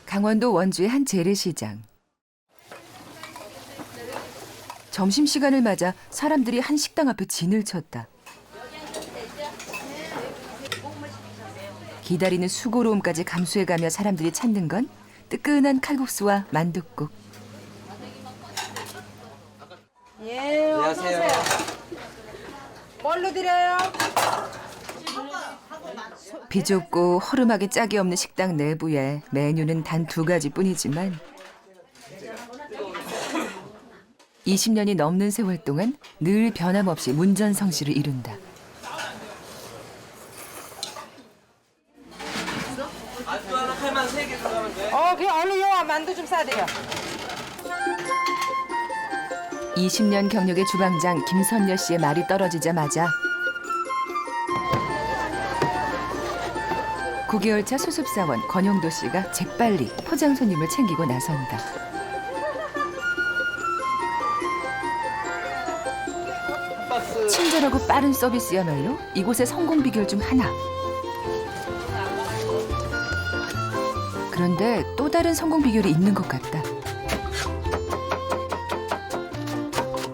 강원도 원주의 한 재래시장. 점심시간을 맞아 사람들이 한 식당 앞에 진을 쳤다. 기다리는 수고로움까지 감수해가며 사람들이 찾는 건 뜨끈한 칼국수와 만둣국. 예, 안녕하세요. 뭘로 드려요? 비좁고 허름하게 짝이 없는 식당 내부에 메뉴는 단 2가지뿐이지만 20년이 넘는 세월 동안 늘 변함없이 문전성시를 이룬다. 그냥 얼른 요 만두 좀 싸드려. 20년 경력의 주방장 김선여 씨의 말이 떨어지자마자 9개월차 수습사원 권영도 씨가 재빨리 포장 손님을 챙기고 나선다. 친절하고 빠른 서비스야말로 이곳의 성공 비결 중 하나. 그런데 또 다른 성공 비결이 있는 것 같다.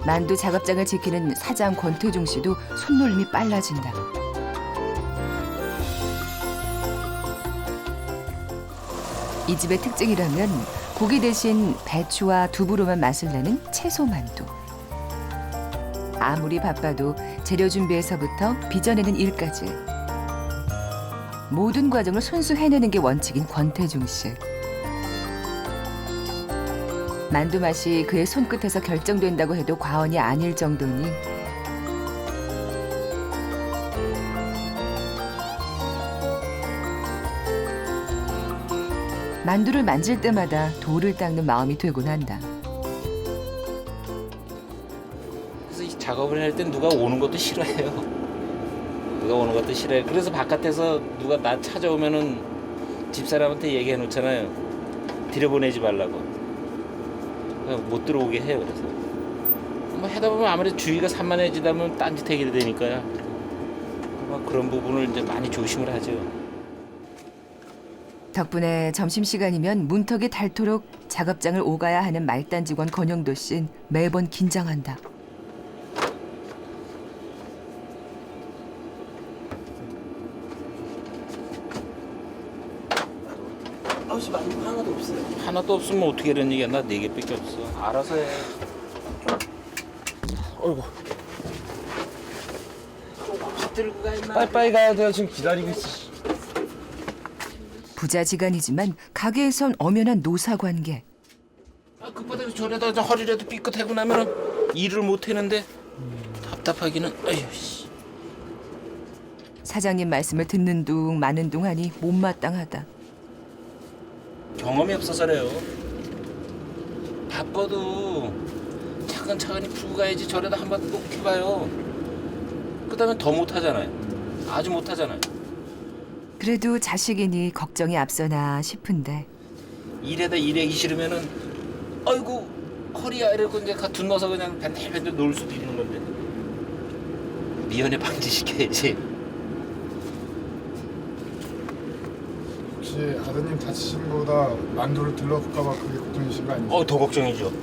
만두 작업장을 지키는 사장 권태중 씨도 손놀림이 빨라진다. 이 집의 특징이라면 고기 대신 배추와 두부로만 맛을 내는 채소 만두. 아무리 바빠도 재료 준비에서부터 빚어내는 일까지 모든 과정을 손수 해내는 게 원칙인 권태중 씨. 만두 맛이 그의 손끝에서 결정된다고 해도 과언이 아닐 정도니 만두를 만질 때마다 돌을 닦는 마음이 되곤 한다. 그래서 이 작업을 할 땐 누가 오는 것도 싫어해요. 누가 오는 것도 싫어해요. 그래서 바깥에서 누가 나 찾아오면은 집사람한테 얘기해 놓잖아요. 들여보내지 말라고. 못 들어오게 해요. 그래서 뭐 하다 보면 아무래도 주위가 산만해지다 보면 딴짓하게 되니까요. 막 그런 부분을 이제 많이 조심을 하죠. 덕분에 점심시간이면 문턱이 닳도록 작업장을 오가야 하는 말단 직원 권영도 씨는 매번 긴장한다. 아버지 만두 하나도 없어요. 하나도 없으면 어떻게 이런 얘기야. 나 4개밖에 없어. 알아서 해. 어이구. 조금씩 들고 가 임마. 빨리빨리 가야 돼요. 지금 기다리고 있어. 부자지간이지만 가게에선 엄연한 노사관계. 급하다고 저래다 허리라도 삐끗하고 나면은 일을 못 하는데 답답하기는. 아휴 씨. 사장님 말씀을 듣는 둥 마는 둥 하니 못마땅하다. 경험이 없어서래요. 바빠도 차근차근히 풀고 가야지. 저래다 한번 꼭 해봐요. 그다음에 더 못하잖아요. 아주 못하잖아요. 그래도 자식이니 걱정이 앞서나 싶은데 일에다 일하기 싫으면은 아이고 허리야 이러고 이제 둔 넣어서 그냥 밴들밴들 놀 수도 있는 건데 미연에 방지시켜야지. 혹시 아드님 다치신 거보다 만두를 들러올까 봐 그게 걱정이신 거 아니에요? 더 걱정이죠.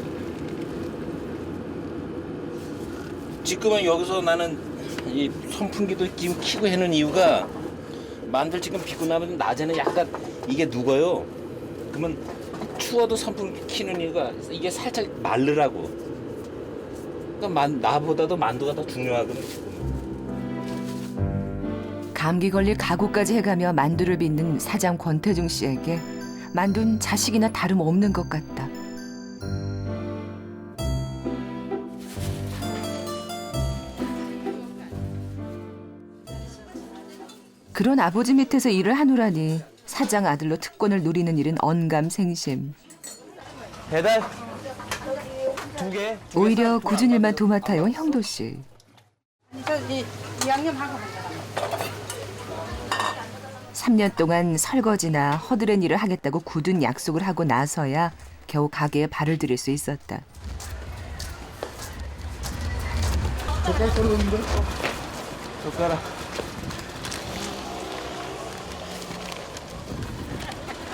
지금은 여기서 나는 이 선풍기도 지금 켜고 해놓은 이유가 만들 지금 빚고 나면 낮에는 약간 이게 누거요. 그러면 추워도 선풍기 켜는 이유가 이게 살짝 마르라고. 그러니까 나보다도 만두가 더 중요하거든 지금. 감기 걸릴 각오까지 해가며 만두를 빚는 사장 권태중 씨에게 만두는 자식이나 다름없는 것 같다. 그런 아버지 밑에서 일을 하노라니 사장 아들로 특권을 누리는 일은 언감생심. 배달 2개. 오히려 굳은 일만 도맡아온 형도 씨. 이 양념하고. (3년) 동안 설거지나 허드렛 일을 하겠다고 굳은 약속을 하고 나서야 겨우 가게에 발을 들일 수 있었다. 젓갈 떨어졌는데? 젓가락.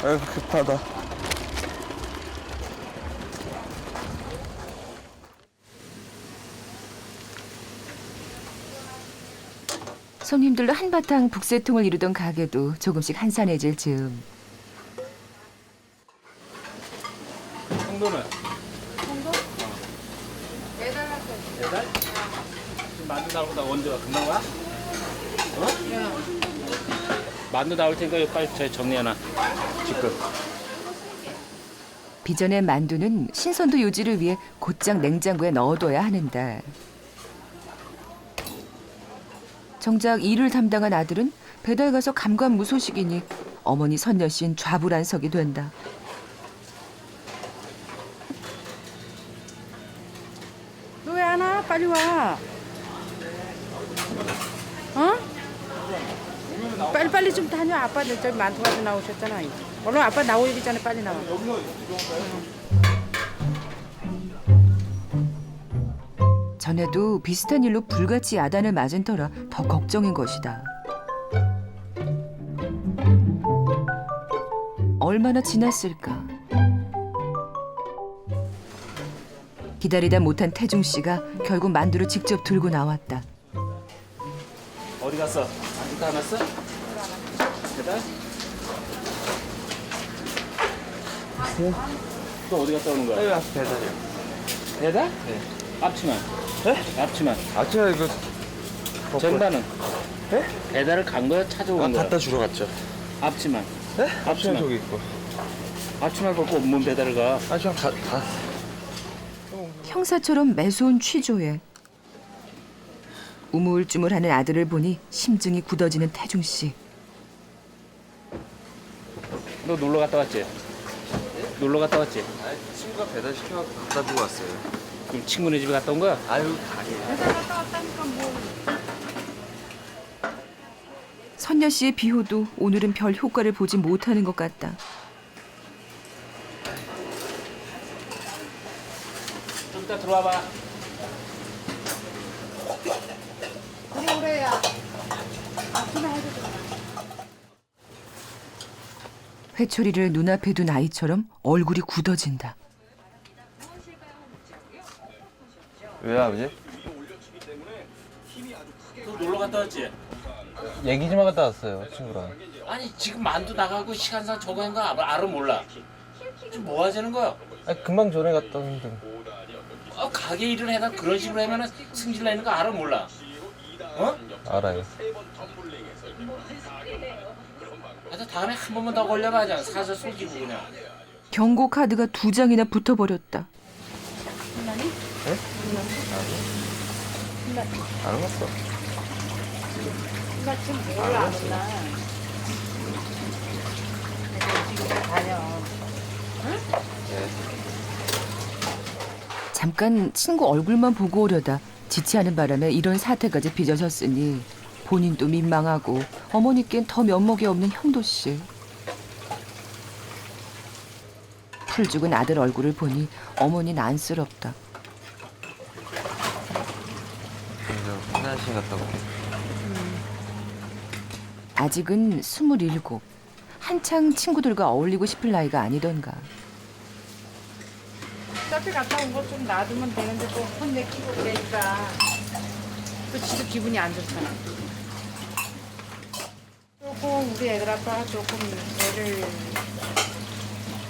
아이고 급하다. 손님들로 한바탕 북새통을 이루던 가게도 조금씩 한산해질 즈음. 정도는? 정도? 매달 할 거예요. 배달? 지금 만두 나오다 언제 와? 금방 와? 어? 만두 나올 테니까 이거 빨리 저희 정리해놔. 지금. 빚어낸 만두는 신선도 유지를 위해 곧장 냉장고에 넣어둬야 하는데 정작 일을 담당한 아들은 배달 가서 감감무소식이니 어머니 선녀 씨는 좌불안석이 된다. 너 왜 안 와? 빨리 와. 어? 빨리 좀 다녀. 아빠 저기 만두 가지고 나오셨잖아. 얼른 아빠 나오기 전에 빨리 나와. 전에도 비슷한 일로 불같이 야단을 맞은 터라 더 걱정인 것이다. 얼마나 지났을까? 기다리다 못한 태중 씨가 결국 만두를 직접 들고 나왔다. 어디 갔어? 만두 다 왔어? 배달? 또 어디 갔다 오는 거야? 여기 와서 배달이요. 배달? 네. 앞치만. 네? 앞치만. 아침에 이거 전반은? 네? 배달을 간 거야? 찾아온 거야? 갖다 주러 갔죠. 앞치만. 네? 앞치마. 앞치마 저기 있고. 앞치만 벗고 뭔 배달을 가? 아침에 다. 형사처럼 매서운 취조에 우물쭈물하는 아들을 보니 심증이 굳어지는 태중 씨. 너 놀러 갔다 왔지? 놀러 갔다 왔지? 친구가 배달 시켜갖고 갖다 주고 왔어요. 그럼 친구네 집에 갔다 온 거야? 아유 가게. 선녀 씨의 비호도 오늘은 별 효과를 보지 못하는 것 같다. 좀 이따 들어와봐. 그래야. 회초리를 눈앞에 둔 아이처럼 얼굴이 굳어진다. 왜 아버지? 너 놀러 갔다 왔지? 얘기 좀 하다 왔어요 친구랑. 아니 지금 만두 나가고 시간상 저거 한 거 알아 몰라? 지금 뭐 하자는 거야? 아니 금방 전에 갔다 왔는데. 가게 일을 해다 그런 식으로 하면은 승질 내는 거 알아 몰라? 어? 알아요. 하여튼 다음에 한 번만 더 걸려봐 그냥 사서 속이고 그냥. 경고 카드가 2장이나 붙어버렸다. 안 왔어. 잠깐 친구 얼굴만 보고 오려다 지체하는 바람에 이런 사태까지 빚어졌으니 본인도 민망하고 어머니께는 더 면목이 없는 형도 씨. 풀 죽은 아들 얼굴을 보니 어머니는 안쓰럽다. 저 화장실 갔다 올게. 아직은 27. 한창 친구들과 어울리고 싶을 나이가 아니던가. 어차피 갔다 온 거 좀 놔두면 되는데 또 혼내키고 그러니까 또 지도 기분이 안 좋잖아. 조금 우리 애들 아빠가 조금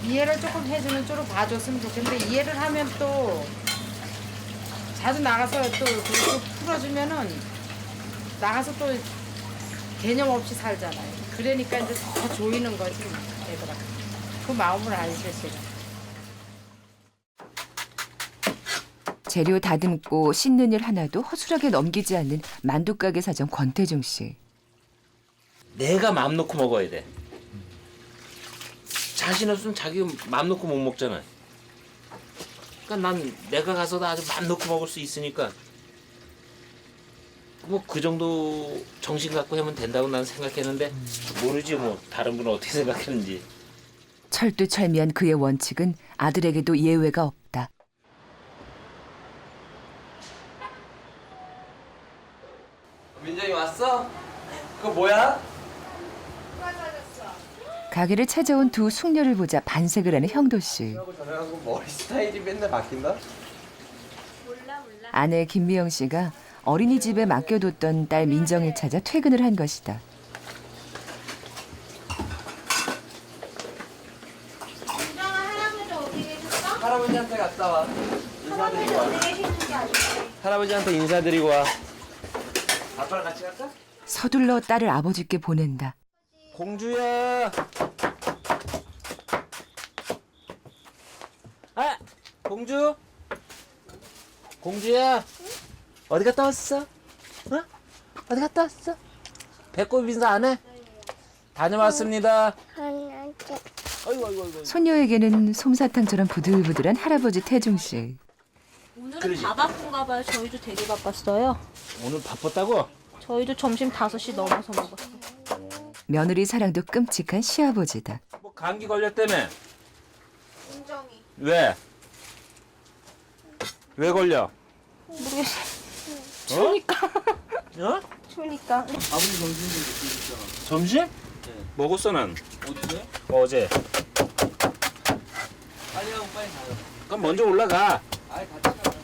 이해를 조금 해주는 쪽으로 봐줬으면 좋겠는데 이해를 하면 또 자주 나가서 또 그걸 풀어주면은 나가서 또 개념 없이 살잖아요. 그러니까 이제 더 조이는 거지 애들아. 그 마음을 알죠 제가. 재료 다듬고 씻는 일 하나도 허술하게 넘기지 않는 만두가게 사장 권태중 씨. 내가 마음 놓고 먹어야 돼. 자신 없으면 자기 마음 놓고 못 먹잖아. 그러니까 난 내가 가서도 아주 마음 놓고 먹을 수 있으니까 뭐 그 정도 정신 갖고 하면 된다고 난 생각했는데 모르지 뭐 다른 분은 어떻게 생각했는지. 철두철미한 그의 원칙은 아들에게도 예외가 없다. 민정이 왔어? 그거 뭐야? 가게를 찾아온 두 숙녀를 보자 반색을 하는 형도 씨. 하고 전화하고 머리 스타일이 맨날 바뀐다? 아내 김미영 씨가 어린이집에 맡겨뒀던 딸 민정을 찾아 퇴근을 한 것이다. 민정아 할아버지 어디 계셨어? 할아버지한테 갔다 와. 할아버지 어디 계시는지 아시죠? 할아버지한테 인사드리고 와. 아빠랑 같이 갈까? 서둘러 딸을 아버지께 보낸다. 공주야. 아, 공주. 공주야. 어디 갔다 왔어? 어? 어디 갔다 왔어? 배꼽 인사 안 해? 다녀왔습니다. 아이고 아이고. 손녀에게는 솜사탕처럼 부들부들한 할아버지 태중 씨. 오늘은 그러지. 다 바쁜가 봐요. 저희도 되게 바빴어요. 오늘 바빴다고? 저희도 점심 5시 넘어서 먹었어요. 며느리 사랑도 끔찍한 시아버지다. 뭐 감기 걸렸다며? 민정이. 왜? 왜 걸려? 모르겠어요. 추우니까. 어? 추우니까. 점심? 먹었어 난. 어제. 빨리 하고 빨리 가요. 그럼 먼저 올라가. 아이 같이 가요.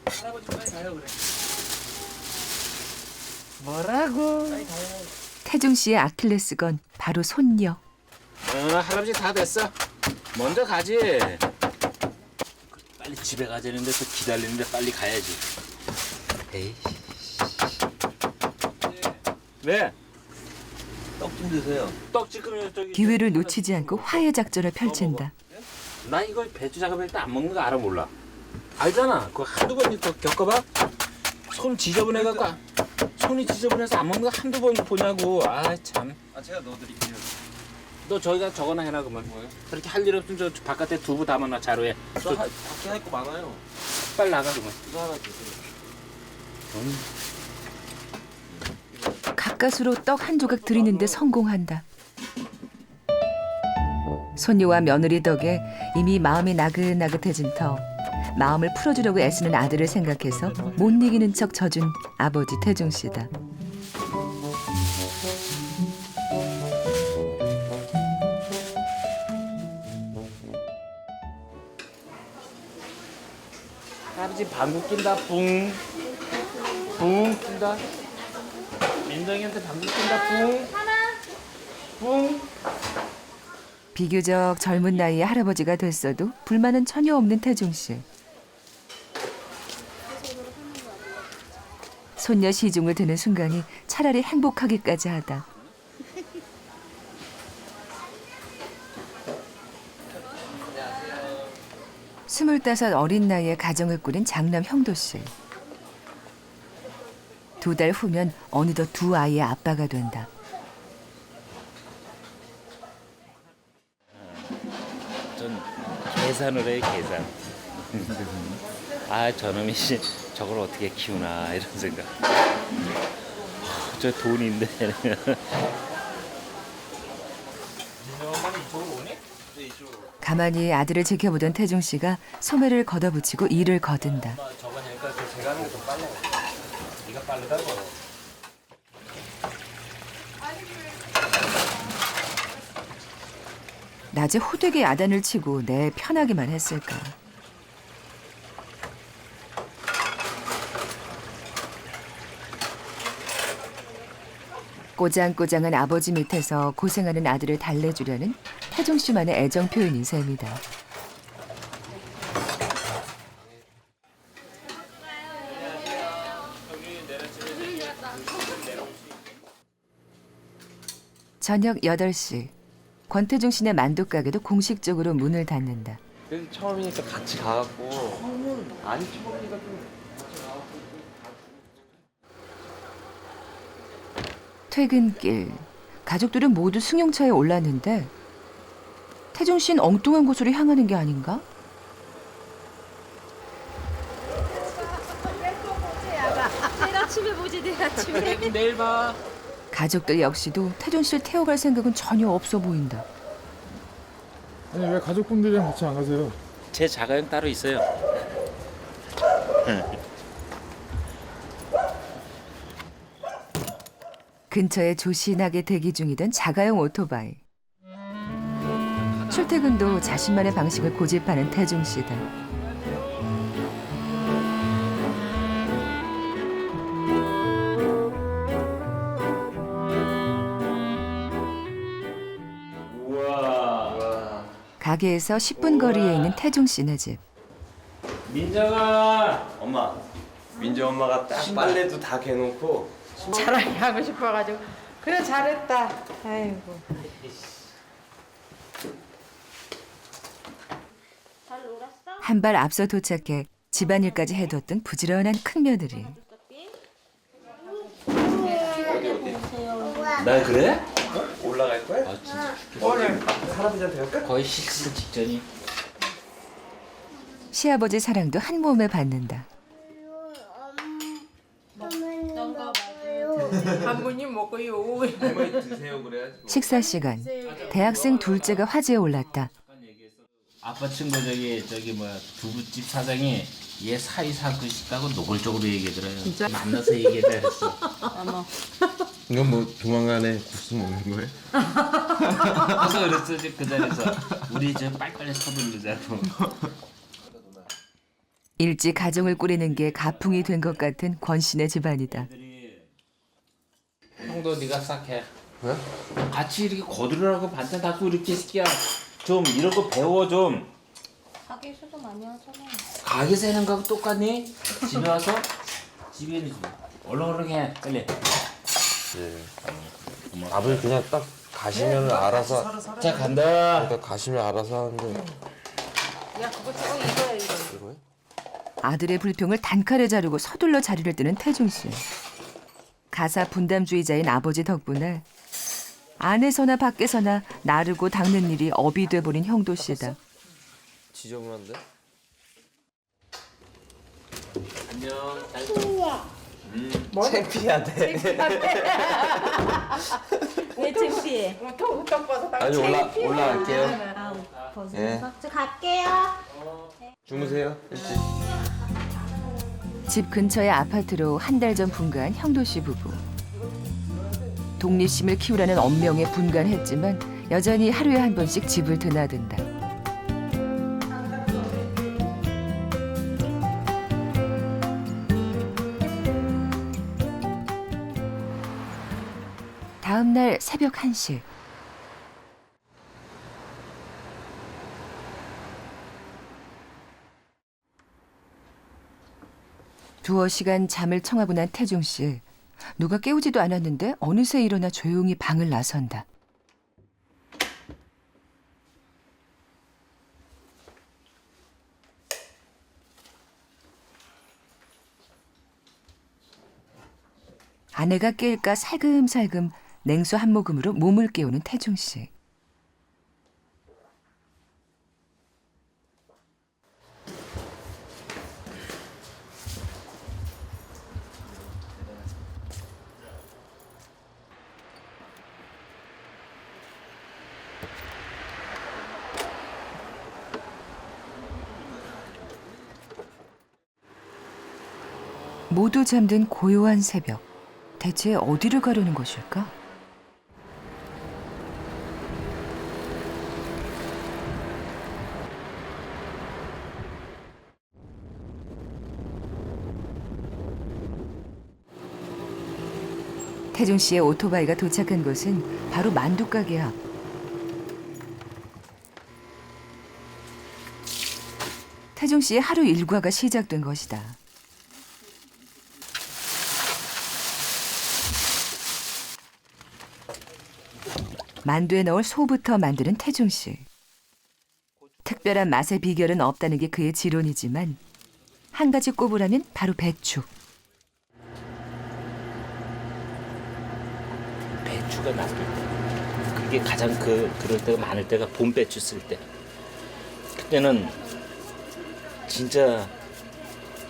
할아버지 빨리 가요 그래. 뭐라고? 태중 씨의 아킬레스건 바로 손녀. 할아버지 다 됐어. 먼저 가지. 빨리 집에 가자는데 또 기다리는데 빨리 가야지. 에이. 왜? 떡 좀 드세요. 떡 지금 저기. 기회를 놓치지 않고 화해 작전을 펼친다. 나 이거 배추 작업할 때 안 먹는 거 알아 몰라? 알잖아. 그거 한두 번 더 겪어봐. 손 지저분해 갖고 손이 지저분해서 안 먹는 거 한두 번 보냐고. 아 참. 아 제가 넣어드릴게요. 너 저기가 저거나 해라 그러면. 뭐요? 그렇게 할 일 없으면 저 바깥에 두부 담아놔 자루에. 저 밖에 할 거 많아요. 빨리 나가 그러면. 이거 하나 주세요. 가까스로 떡 한 조각 드리는데 성공한다. 손녀와 며느리 덕에 이미 마음이 나긋나긋해진 터 마음을 풀어주려고 애쓰는 아들을 생각해서 못 이기는 척 져준 아버지 태중 씨다. 할아버지 방구 낀다 뿡. 뿡 낀다. 민정이한테 방구 낀다 뿡. 뿡. 비교적 젊은 나이에 할아버지가 됐어도 불만은 전혀 없는 태중 씨. 손녀 시중을 드는 순간이 차라리 행복하기까지 하다. 25 어린 나이에 가정을 꾸린 장남 형도 씨. 2달 후면 어느덧 두 아이의 아빠가 된다. 전 계산을 해요 계산. 아 저놈이 저걸 어떻게 키우나 이런 생각. 저 돈인데. 가만히 아들을 지켜보던 태중 씨가 소매를 걷어붙이고 일을 거둔다. 저거 하니까 제가 하는 게 더 빨라요. 네가 빠르다고. 낮에 호되게 야단을 치고 내 편하기만 했을까. 꼬장꼬장한 아버지 밑에서 고생하는 아들을 달래주려는 태중 씨만의 애정 표현인 셈이다. 저녁 8시. 권태중 씨네 만둣가게도 공식적으로 문을 닫는다. 그래서 처음이니까 같이 가갖고. 아니 처음이니까 좀 같이 가갖고. 퇴근길. 가족들은 모두 승용차에 올랐는데 태중 씨는 엉뚱한 곳으로 향하는 게 아닌가? 내일 봐. 가족들 역시도 태준 씨를 태워갈 생각은 전혀 없어 보인다. 아니 왜 가족분들이랑 같이 안 가세요? 제 자가용 따로 있어요. 근처에 조신하게 대기 중이던 자가용 오토바이. 출퇴근도 자신만의 방식을 고집하는 태중 씨다. 우와. 가게에서 10분 거리에 있는 태중 씨네 집. 민정아. 엄마, 민지 엄마가 딱 빨래도 다 개놓고 자랑이 하고 싶어가지고 그래 잘했다. 아이고. 잘 놀았어? 한 발 앞서 도착해 집안일까지 해뒀던 부지런한 큰며느리. 나 그래? 올라갈 거야? 아 진짜 할아버지한테 갈까? 거의 실수 직전이. 시아버지 사랑도 한 몸에 받는다. 한 분이 먹고요. 할머니 드세요 그래야지. 식사 시간. 대학생 둘째가 화제에 올랐다. 아빠 친구 저기 뭐야 두부집 사장이 얘 사이 사고 싶다고 노골적으로 얘기하더라고요. 진짜? 만나서 얘기를 했어. 이건 뭐 조만간에 국수 먹는 거예요? 그래서 그랬어 그 자리에서 우리 저 빨리빨리 서두르자고. 일찍 가정을 꾸리는 게 가풍이 된 것 같은 권씨네 집안이다. 형도 네가 싹 해. 왜? 같이 이렇게 거들으라고 반찬 닦고 이렇게 새끼야. 좀 이런 거 배워 좀. 가게에서도 많이 하잖아. 가게에서 하는 거하고 똑같니? 집에 와서? 집에 있는 거. 얼른 해 빨리. 예. 밥을 그냥 딱 가시면 알아서 자 간다. 딱 가시면 알아서 하는데 야 그거 저거 이거야 이거. 이거요? 아들의 불평을 단칼에 자르고 서둘러 자리를 뜨는 태중 씨. 가사 분담주의자인 아버지 덕분에 안에서나 밖에서나 나르고 닦는 일이 업이 돼버린 형도 씨다. 지저분한데? 안녕. 잘 창피하대. 왜 창피해? 턱 봐서 나 아니 올라갈게요. 아우 벗으면서. 예. 저 갈게요. 주무세요 일찍. 집 근처의 아파트로 한 달 전 분가한 형도 씨 부부. 독립심을 키우라는 엄명에 분간했지만 여전히 하루에 한 번씩 집을 드나든다. 다음 날 새벽 1시. 두어 시간 잠을 청하고 난 태중 씨. 누가 깨우지도 않았는데 어느새 일어나 조용히 방을 나선다. 아내가 깰까 살금살금 냉수 한 모금으로 몸을 깨우는 태중 씨. 모두 잠든 고요한 새벽. 대체 어디를 가려는 것일까? 태중 씨의 오토바이가 도착한 곳은 바로 만두가게 앞. 태중 씨의 하루 일과가 시작된 것이다. 만두에 넣을 소부터 만드는 태중 씨. 특별한 맛의 비결은 없다는 게 그의 지론이지만 한 가지 꼽으라면 바로 배추. 배추가 났을 때 그게 가장 그럴 때가 많을 때가 봄 배추 쓸 때. 그때는 진짜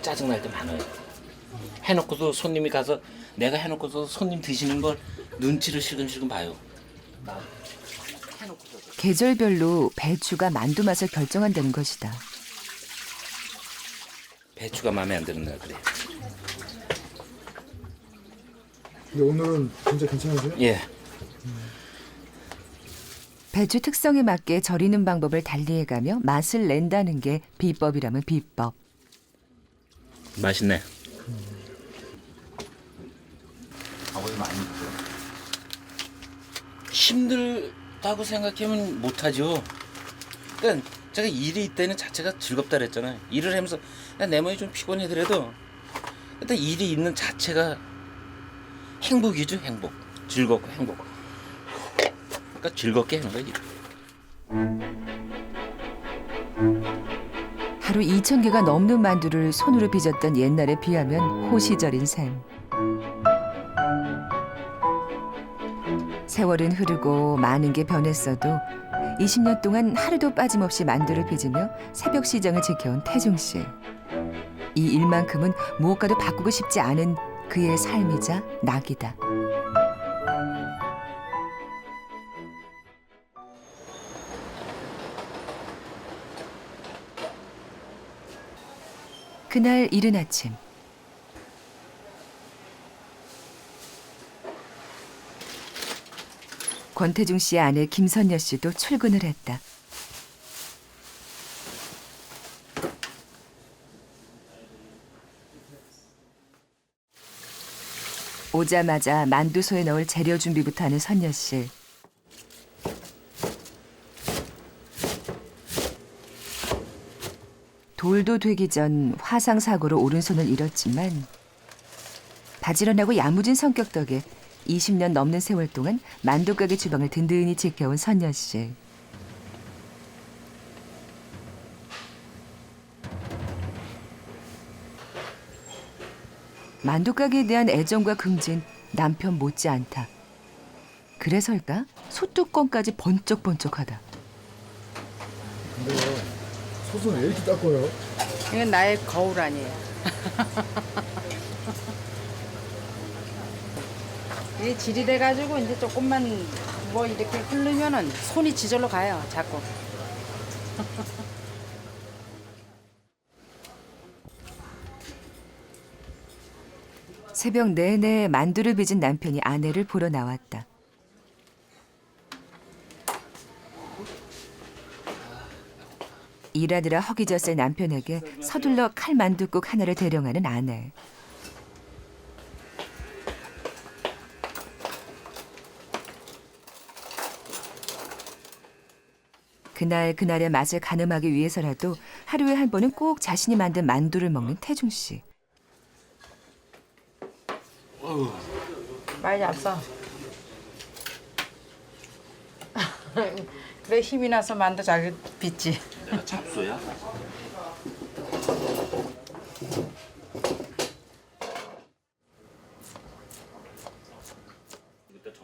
짜증날 때 많아요. 해놓고도 손님이 가서 내가 해놓고서 손님 드시는 걸 눈치를 실금실금 봐요. 계절별로 배추가 만두 맛을 결정한다는 것이다. 배추가 마음에 안 드는 날 그래. 근데 오늘은 진짜 괜찮으세요? 예. 배추 특성에 맞게 절이는 방법을 달리해가며 맛을 낸다는 게 비법이라면 비법. 맛있네. 아버지 많이 드세요? 힘들다고 생각하면 못하죠. 그러니까 제가 일이 있다는 자체가 즐겁다 그랬잖아요. 일을 하면서 내 몸이 좀 피곤하더라도 일단 일이 있는 자체가 행복이죠. 행복. 즐겁고 행복. 그러니까 즐겁게 하는 거야. 일. 하루 2,000개가 넘는 만두를 손으로 빚었던 옛날에 비하면 호시절인 셈. 세월은 흐르고 많은 게 변했어도 20년 동안 하루도 빠짐없이 만두를 빚으며 새벽 시장을 지켜온 태중 씨. 이 일만큼은 무엇과도 바꾸고 싶지 않은 그의 삶이자 낙이다. 그날 이른 아침. 권태중 씨의 아내 김선여 씨도 출근을 했다. 오자마자 만두소에 넣을 재료 준비부터 하는 선여 씨. 돌도 되기 전 화상사고로 오른손을 잃었지만 바지런하고 야무진 성격 덕에 20년 넘는 세월 동안 만두가게 주방을 든든히 지켜온 선여 씨. 만두가게에 대한 애정과 긍진 남편 못지않다. 그래서일까? 소뚜껑까지 번쩍번쩍하다. 근데 솥은 왜 이렇게 닦아요? 이건 나의 거울 아니에요. 이게 질이 돼가지고 이제 조금만 뭐 이렇게 흐르면은 손이 지절로 가요. 자꾸. 새벽 내내 만두를 빚은 남편이 아내를 보러 나왔다. 일하느라 허기졌을 남편에게 서둘러 칼 만둣국 하나를 대령하는 아내. 그날의 맛을 가늠하기 위해서라도 하루에 한 번은 꼭 자신이 만든 만두를 먹는 태중 씨. 많이 잡숴. 그래 힘이 나서 만두 잘 빚지. 내가 잡소야?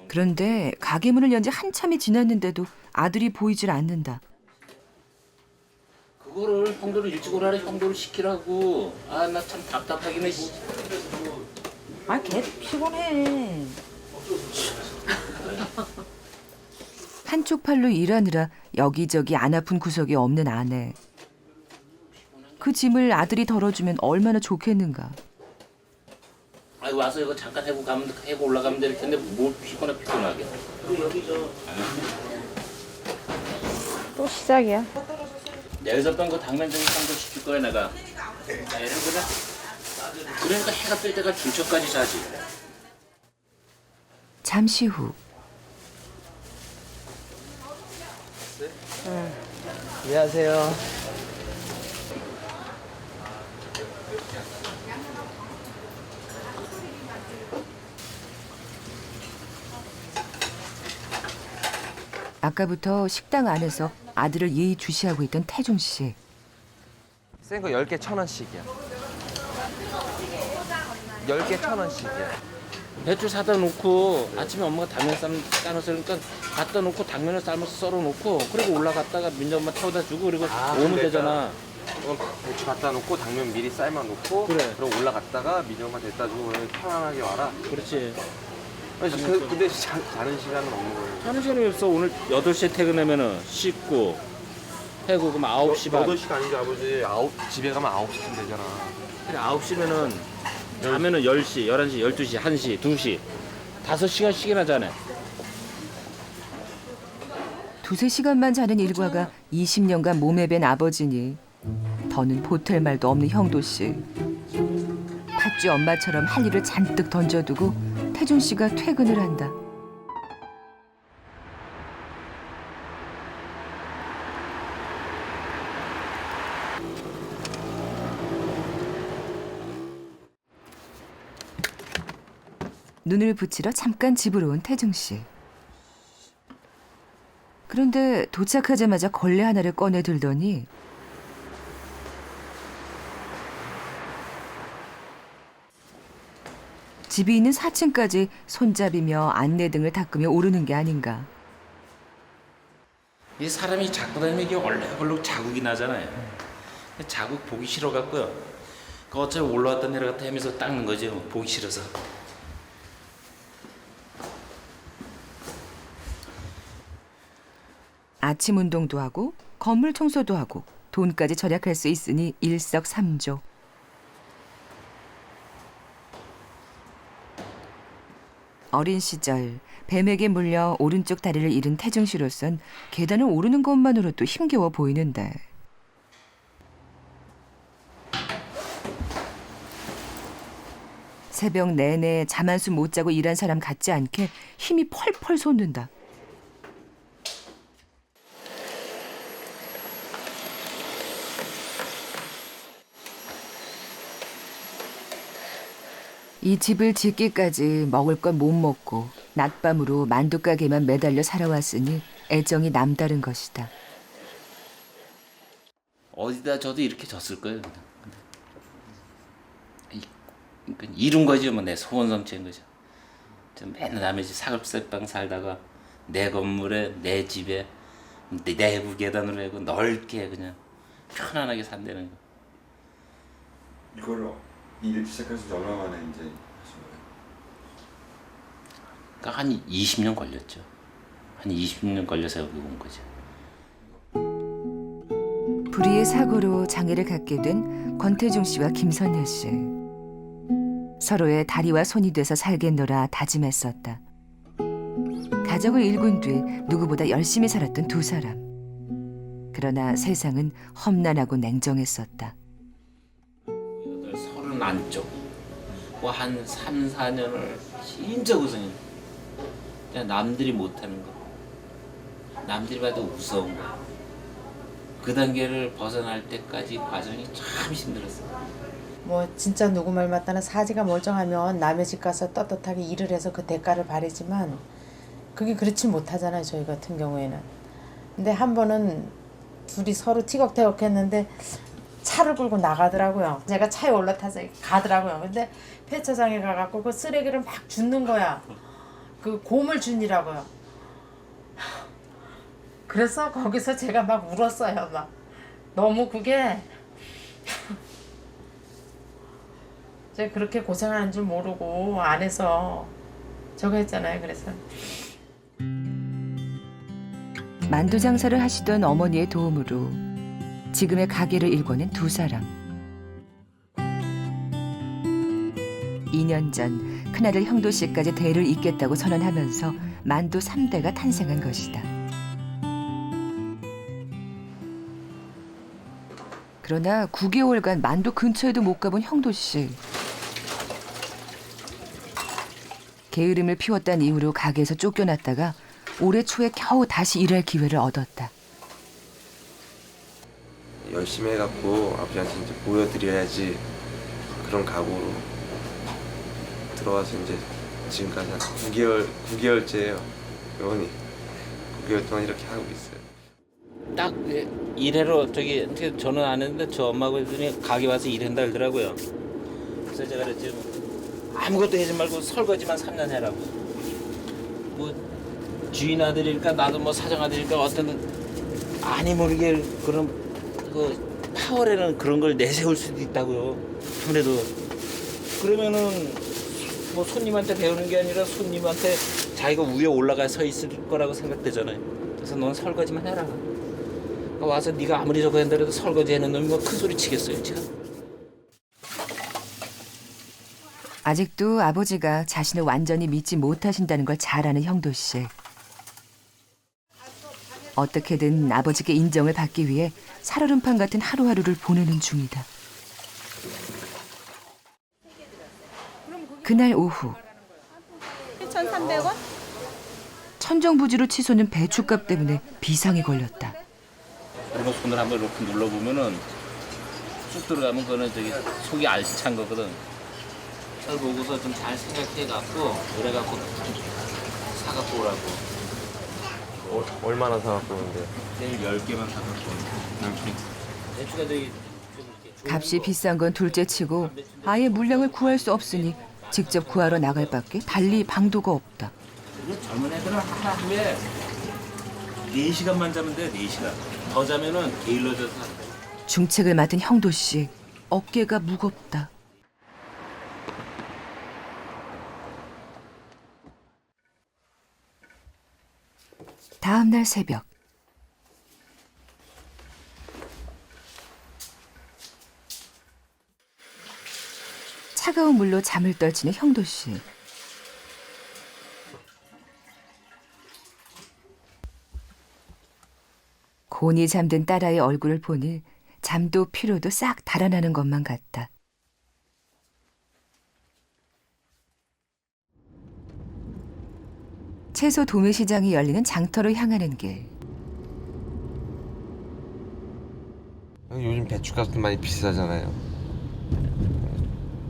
그런데 가게 문을 연 지 한참이 지났는데도 아들이 보이질 않는다. 그거를 형도를 일찍 오라래 형도를 시키라고. 아 나 참 답답하긴 해. 아, 걔 피곤해. 한쪽 팔로 일하느라 여기저기 안 아픈 구석이 없는 아내. 그 짐을 아들이 덜어주면 얼마나 좋겠는가. 아이 와서 이거 잠깐 해고 올라가면 될 텐데 뭘 피곤하게. 또 시작이야. 내일 밤그 당면장에 쌈도 시킬 거야 내가. 그래. 그러니까 해가 뜰 때가 중천까지 자지. 잠시 후 안녕하세요. 아까부터 식당 안에서 아들을 예의주시하고 있던 태중 씨. 센 거 10개 1,000원씩이야. 10개 1,000원씩이야. 배추 사다 놓고 아침에 엄마가 당면 삶아서 그러니까 갖다 놓고 당면을 삶아서 썰어 놓고 그리고 올라갔다가 민지 엄마 태워다 주고 그리고 오면 되잖아. 배추 갖다 놓고 당면 미리 삶아 놓고 그래. 그럼 올라갔다가 민영만 됐다 주고 그러면 편안하게 와라. 그렇지. 아니, 근데 자는 시간은 없는 거예요. 하는 시간이 없어. 오늘 8시에 퇴근하면은 씻고 해고 그럼 9시 반. 8시가 아니지 아버지. 집에 가면 9시쯤 되잖아. 그래 9시면은 자면은 10시, 11시, 12시, 1시, 2시 5시간씩이나 자네. 두세 시간만 자는 일과가 20년간 몸에 밴 아버지니 더는 보탤 말도 없는 형도 씨. 팥쥐 엄마처럼 할 일을 잔뜩 던져두고 태준 씨가 퇴근을 한다. 눈을 붙이러 잠깐 집으로 온 태중 씨. 그런데 도착하자마자 걸레 하나를 꺼내 들더니 집이 있는 4층까지 손잡이며 안내등을 닦으며 오르는 게 아닌가. 이 사람이 자꾸 다니면 이게 얼룩얼룩 자국이 나잖아요. 자국 보기 싫어 갖고요. 그 어차피 올라왔다 내려갔다 하면서 닦는 거죠. 보기 싫어서. 아침 운동도 하고 건물 청소도 하고 돈까지 절약할 수 있으니 일석삼조. 어린 시절 뱀에게 물려 오른쪽 다리를 잃은 태중 씨로선 계단을 오르는 것만으로도 힘겨워 보이는데 새벽 내내 잠 한숨 못 자고 일한 사람 같지 않게 힘이 펄펄 솟는다. 이 집을 짓기까지 먹을 건 못 먹고 낮밤으로 만두가게만 매달려 살아왔으니 애정이 남다른 것이다. 어디다 저도 이렇게 졌을 거예요. 그냥. 그러니까 이룬 거죠. 뭐 내 소원 성취한 거죠. 좀 맨날 남의 집 사급세방 살다가 내 건물에 내 집에 내부 계단으로 해고 넓게 그냥 편안하게 산다는 거. 이걸로 일 시작해서 얼마 만에 이제 하신 거예요? 그러니까 한 20년 걸렸죠. 한 20년 걸려서 여기 온 거죠. 불의의 사고로 장애를 갖게 된 권태중 씨와 김선여 씨. 서로의 다리와 손이 돼서 살겠노라 다짐했었다. 가정을 일군 뒤 누구보다 열심히 살았던 두 사람. 그러나 세상은 험난하고 냉정했었다. 30 안쪽 한 3, 4년을 진짜 고생했어요. 그냥 남들이 못하는 거, 남들이 봐도 무서운 거, 그 단계를 벗어날 때까지 과정이 참 힘들었어요. 뭐 진짜 누구 말 맞다나 사지가 멀쩡하면 남의 집 가서 떳떳하게 일을 해서 그 대가를 바라지만 그게 그렇지 못하잖아요, 저희 같은 경우에는. 근데 한 번은 둘이 서로 티격태격 했는데 차를 끌고 나가더라고요. 제가 차에 올라타서 가더라고요. 근데 폐차장에 가갖고 그 쓰레기를 막 줍는 거야. 그 고물준이라고요. 그래서 거기서 제가 막 울었어요. 막 너무 그게 제가 그렇게 고생하는 줄 모르고 안에서 저거 했잖아요. 그래서 만두 장사를 하시던 어머니의 도움으로 지금의 가게를 일궈낸 두 사람. 2년 전 큰아들 형도 씨까지 대를 잇겠다고 선언하면서 만두 3대가 탄생한 것이다. 그러나 9개월간 만두 근처에도 못 가본 형도 씨. 게으름을 피웠다는 이유로 가게에서 쫓겨났다가 올해 초에 겨우 다시 일할 기회를 얻었다. 열심히 해갖고 아버지한테 이제 보여드려야지 그런 각오로 들어와서 이제 지금까지 한 9개월째예요. 요원이 9개월 동안 이렇게 하고 있어요. 딱 일해로 저기 저는 안 했는데 저 엄마하고 했더니 가게 와서 일한다 그러더라고요. 그래서 제가 그랬지 아무것도 하지 말고 설거지만 3년 해라고. 뭐 주인 아들일까 나도 뭐 사장 아들일까 어떤 아니 모르게 그런 그 8월에는 그런 걸 내세울 수도 있다고요. 아무래도 그러면은 뭐 손님한테 배우는 게 아니라 손님한테 자기가 위에 올라가 서 있을 거라고 생각되잖아요. 그래서 넌 설거지만 해라. 그러니까 와서 네가 아무리 저거 한다고 설거지 해는 놈이 뭐 큰 소리 치겠어요, 제가. 아직도 아버지가 자신을 완전히 믿지 못하신다는 걸 잘 아는 형도 씨. 어떻게든 아버지께 인정을 받기 위해 살얼음판 같은 하루하루를 보내는 중이다. 그날 오후 1,300원? 천정부지로 치솟는 배춧값 때문에 비상이 걸렸다. 그리고 손을 한번 이렇게 눌러보면은 쑥 들어가면 그거는 저기 속이 알찬 거거든. 그걸 보고서 좀 잘 생각해갖고 그래갖고 사갖고 오라고. 얼마나 사갖고 오는데? 내일 10개만 사갖고 오라고. 대추가 저기 값이 비싼 건 둘째치고 아예 물량을 구할 수 없으니 직접 구하러 나갈 밖에 달리 방도가 없다. 젊은 애들은 하루에 4시간만 자면 돼. 4시간. 더 자면은 게을러져서 안 돼. 중책을 맡은 형도 씨 어깨가 무겁다. 다음 날 새벽 차가운 물로 잠을 떨치는 형도 씨. 곤히 잠든 딸아이의 얼굴을 보니 잠도 피로도 싹 달아나는 것만 같다. 채소 도매시장이 열리는 장터로 향하는 길. 요즘 배추값도 많이 비싸잖아요.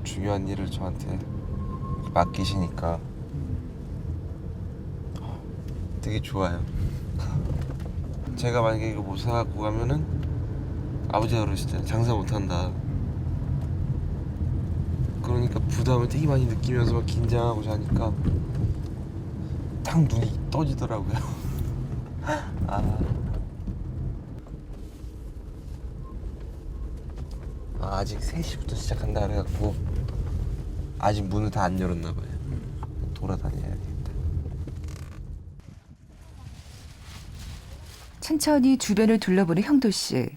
중요한 일을 저한테 맡기시니까 되게 좋아요. 제가 만약에 이거 못 사갖고 가면은 아버지가 그러시잖아요. 장사 못한다. 그러니까 부담을 되게 많이 느끼면서 막 긴장하고 자니까 딱 눈이 떠지더라고요. 아직 3시부터 시작한다 그래갖고 아직 문을 다 안 열었나 봐요. 돌아다녀야겠다. 천천히 주변을 둘러보는 형도 씨.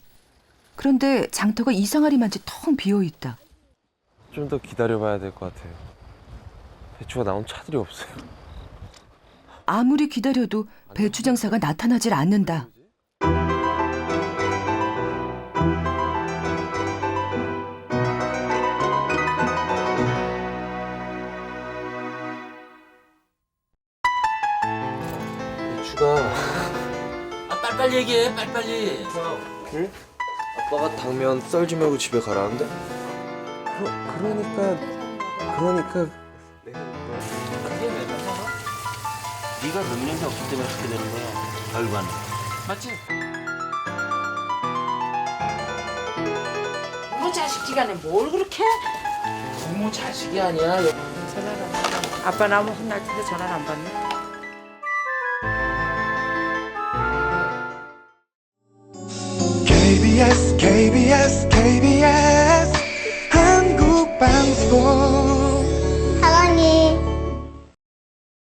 그런데 장터가 이상하리만치 텅 비어 있다. 좀 더 기다려봐야 될 것 같아요. 배추가 나온 차들이 없어요. 아무리 기다려도 배추 장사가 나타나질 않는다. 배추가 빨리빨리 얘기해. 빨리빨리. 응? 아빠가 당면 썰지 말고 집에 가라는데? 그러니까 그게 왜 그러나? 네가 능력이 없기 때문에 그렇게 되는 거야. 결과는. 맞지? 부모 자식 지간에 뭘 그렇게 부모 자식이 아니야. 전화를 안 받네. 아빠 나오면 혼날 텐데 전화를 안 받네. KBS